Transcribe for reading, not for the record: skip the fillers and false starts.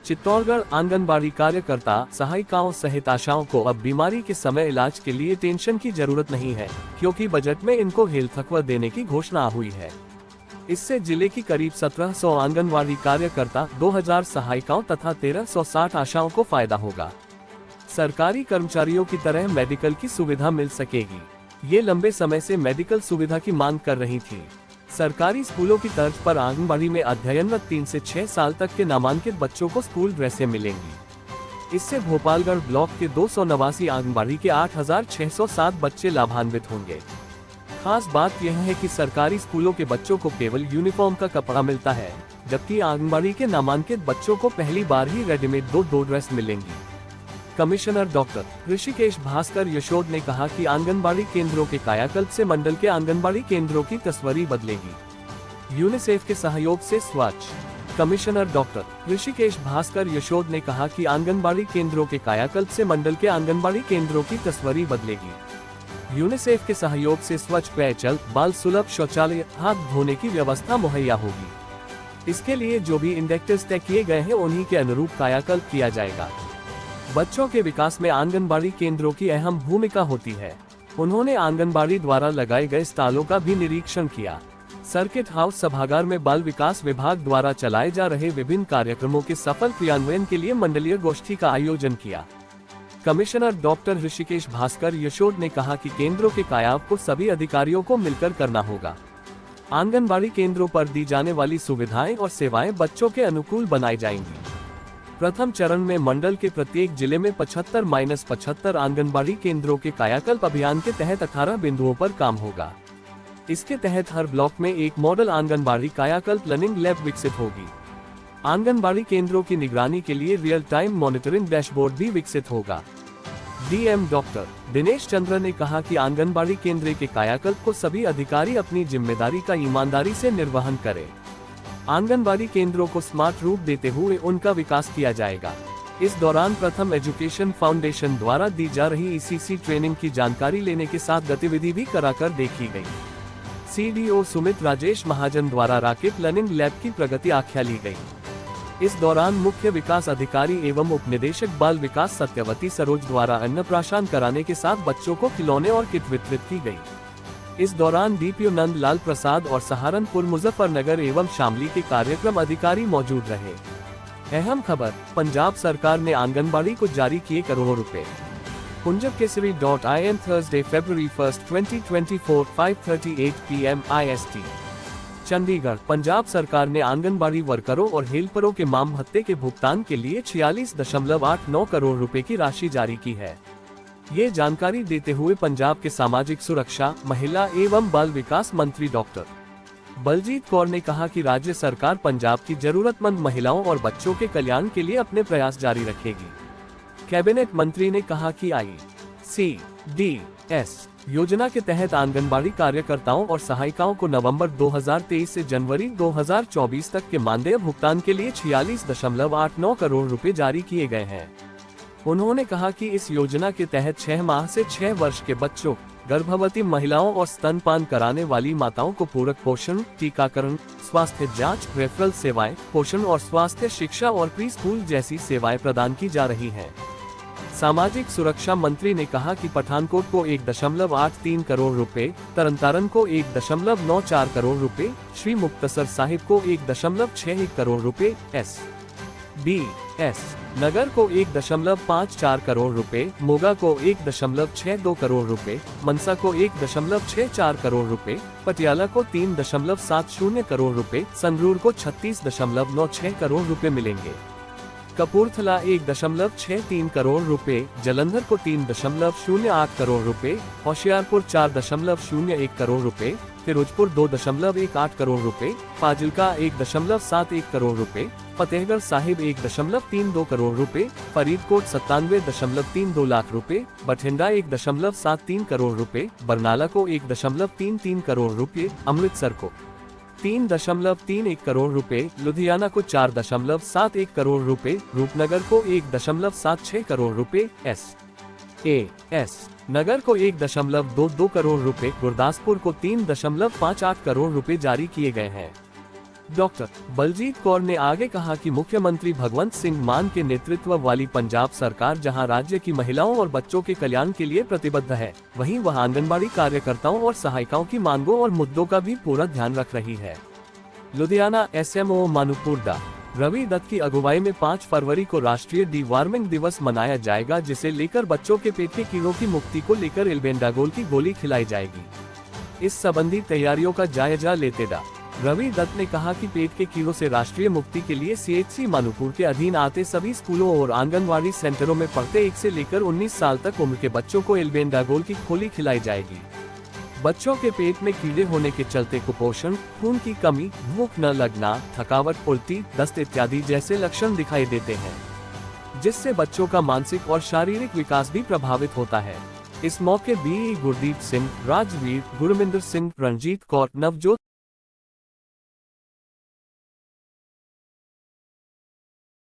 चित्तौड़गढ़ आंगनबाड़ी कार्यकर्ता सहायिकाओं सहित आशाओं को अब बीमारी के समय इलाज के लिए टेंशन की जरूरत नहीं है, क्योंकि बजट में इनको हेल्थ कवर देने की घोषणा हुई है। इससे जिले की करीब 1700 आंगनबाड़ी कार्यकर्ता, 2000 सहायिकाओं तथा 1360 आशाओं को फायदा होगा। सरकारी कर्मचारियों की तरह मेडिकल की सुविधा मिल सकेगी। ये लंबे समय से मेडिकल सुविधा की मांग कर रही थी। सरकारी स्कूलों की तर्ज पर आंगनबाड़ी में अध्ययनरत 3 से 6 साल तक के नामांकित बच्चों को स्कूल ड्रेसें मिलेंगी। इससे भोपालगढ़ ब्लॉक के 289 आंगनबाड़ी के 8607 बच्चे लाभान्वित होंगे। खास बात यह है कि सरकारी स्कूलों के बच्चों को केवल यूनिफॉर्म का कपड़ा मिलता है, जबकि आंगनबाड़ी के नामांकित बच्चों को पहली बार ही रेडीमेड दो ड्रेस मिलेंगी। कमिश्नर डॉक्टर ऋषिकेश भास्कर यशोद ने कहा कि आंगनबाड़ी केंद्रों के कायाकल्प से मंडल के आंगनबाड़ी केंद्रों की तस्वीर बदलेगी। यूनिसेफ के सहयोग से स्वच्छ। कमिश्नर डॉक्टर ऋषिकेश भास्कर यशोद ने कहा कि आंगनबाड़ी केंद्रों के कायाकल्प से मंडल के आंगनबाड़ी केंद्रों की तस्वीर बदलेगी। यूनिसेफ के सहयोग से स्वच्छ पेयजल, बाल सुलभ शौचालय, हाथ धोने की व्यवस्था मुहैया होगी। इसके लिए जो भी इंडेक्स तय किए गए हैं उन्हीं के अनुरूप कायाकल्प किया जाएगा। बच्चों के विकास में आंगनबाड़ी केंद्रों की अहम भूमिका होती है। उन्होंने आंगनबाड़ी द्वारा लगाए गए स्टॉलों का भी निरीक्षण किया। सर्किट हाउस सभागार में बाल विकास विभाग द्वारा चलाए जा रहे विभिन्न कार्यक्रमों के सफल क्रियान्वयन के लिए मंडलीय गोष्ठी का आयोजन किया। कमिश्नर डॉक्टर ऋषिकेश भास्कर यशोद ने कहा कि केंद्रों के कायाकल्प को सभी अधिकारियों को मिलकर करना होगा। आंगनबाड़ी केंद्रों पर दी जाने वाली सुविधाएं और सेवाएं बच्चों के अनुकूल बनाई जाएंगी। प्रथम चरण में मंडल के प्रत्येक जिले में 75-75 आंगनबाड़ी केंद्रों के कायाकल्प अभियान के तहत 18 बिंदुओं पर काम होगा। इसके तहत हर ब्लॉक में एक मॉडल आंगनबाड़ी कायाकल्प लर्निंग लैब विकसित होगी। आंगनबाड़ी केंद्रों की निगरानी के लिए रियल टाइम मॉनिटरिंग डैशबोर्ड भी विकसित होगा। डीएम डॉक्टर दिनेश चंद्र ने कहा कि आंगनबाड़ी केंद्र के कायाकल्प को सभी अधिकारी अपनी जिम्मेदारी का ईमानदारी से निर्वहन करें। आंगनबाड़ी केंद्रों को स्मार्ट रूप देते हुए उनका विकास किया जाएगा। इस दौरान प्रथम एजुकेशन फाउंडेशन द्वारा दी जा रही ईसीसी ट्रेनिंग की जानकारी लेने के साथ गतिविधि भी कराकर देखी गई। सीडीओ सुमित राजेश महाजन द्वारा राकेट लर्निंग लैब की प्रगति आख्या ली गई। इस दौरान मुख्य विकास अधिकारी एवं उपनिदेशक बाल विकास सत्यवती सरोज द्वारा अन्नप्राशन कराने के साथ बच्चों को खिलौने और किट वितरित की गई। इस दौरान डीपीओ नंद लाल प्रसाद और सहारनपुर, मुजफ्फरनगर एवं शामली के कार्यक्रम अधिकारी मौजूद रहे। अहम खबर, पंजाब सरकार ने आंगनबाड़ी को जारी किए करोड़ों रुपए। punjabkesari.in Thursday February 1, 2024 5:38 PM IST। Chandigarh, Punjab सरकार ने आंगनबाड़ी वर्करों और हेल्परों के माम भत्ते के भुगतान के लिए 46.89 करोड़ रुपए की राशि जारी की है। ये जानकारी देते हुए पंजाब के सामाजिक सुरक्षा, महिला एवं बाल विकास मंत्री डॉक्टर बलजीत कौर ने कहा कि राज्य सरकार पंजाब की जरूरतमंद महिलाओं और बच्चों के कल्याण के लिए अपने प्रयास जारी रखेगी। कैबिनेट मंत्री ने कहा कि ICDS योजना के तहत आंगनबाड़ी कार्यकर्ताओं और सहायिकाओं को नवंबर 2023 से जनवरी 2024 तक के मानदेय भुगतान के लिए 46.89 करोड़ रुपए जारी किए गए हैं। उन्होंने कहा कि इस योजना के तहत 6 माह से 6 वर्ष के बच्चों, गर्भवती महिलाओं और स्तनपान कराने वाली माताओं को पूरक पोषण, टीकाकरण, स्वास्थ्य जांच, रेफरल सेवाएं, पोषण और स्वास्थ्य शिक्षा और प्री स्कूल जैसी सेवाएं प्रदान की जा रही हैं। सामाजिक सुरक्षा मंत्री ने कहा कि पठानकोट को 1.83 करोड़ रुपए, तरनतारन को 1.94 करोड़ रुपए, श्री मुक्तसर साहिब को 1.61 करोड़ रुपए, SBS नगर को 1.54 करोड़ रुपए, मोगा को 1.62 करोड़ रुपए, मनसा को 1.64 करोड़ रुपए, पटियाला को 3.70 करोड़ रुपए, संगरूर को 36.96 करोड़ रुपए मिलेंगे। कपूरथला 1.63 करोड़ रुपए, जलंधर को 3.08 करोड़ रुपए, होशियारपुर 4.01 करोड़ रुपए, फिरोजपुर 2.18 करोड़ रुपए, फाजिलका 1.71 करोड़ रुपए, फतेहगढ़ साहिब 1.32 करोड़ रुपए, फरीदकोट 97.32 लाख रुपए, बठिंडा 1.73 करोड़ रुपए, बरनाला को 1.33 करोड़ रुपए, अमृतसर को 3.31 करोड़ रुपए, लुधियाना को 4.71 करोड़ रुपए, रूपनगर को 1.76 करोड़ रुपए, SAS नगर को 1.22 करोड़ रुपए, गुरदासपुर को 3.58 करोड़ रुपए जारी किए गए हैं। डॉक्टर बलजीत कौर ने आगे कहा कि मुख्यमंत्री भगवंत सिंह मान के नेतृत्व वाली पंजाब सरकार जहां राज्य की महिलाओं और बच्चों के कल्याण के लिए प्रतिबद्ध है, वहीं वह आंगनबाड़ी कार्यकर्ताओं और सहायिकाओं की मांगों और मुद्दों का भी पूरा ध्यान रख रही है। लुधियाना SMO मानूपुर डा. रवि दत्त की अगुवाई में 5 फरवरी को राष्ट्रीय डीवार्मिंग दिवस मनाया जाएगा, जिसे लेकर बच्चों के पेट के कीड़ों की मुक्ति को लेकर एल्बेंडाजोल की गोली खिलाई जाएगी। इस संबंधी तैयारियों का जायजा लेते डा. रवि दत्त ने कहा कि पेट के कीड़ों से राष्ट्रीय मुक्ति के लिए CHC मानूपुर के अधीन आते सभी स्कूलों और आंगनवाड़ी सेंटरों में पढ़ते 1 से लेकर 19 साल तक उम्र के बच्चों को एल्बेंडाजोल की गोली खिलाई जाएगी। बच्चों के पेट में कीड़े होने के चलते कुपोषण, खून की कमी, भूख न लगना, थकावट, उल्टी, दस्त इत्यादि जैसे लक्षण दिखाई देते हैं, जिससे बच्चों का मानसिक और शारीरिक विकास भी प्रभावित होता है। इस मौके BE गुरदीप सिंह, राजवीर, गुरमिंदर सिंह, रणजीत कौर, नवजोत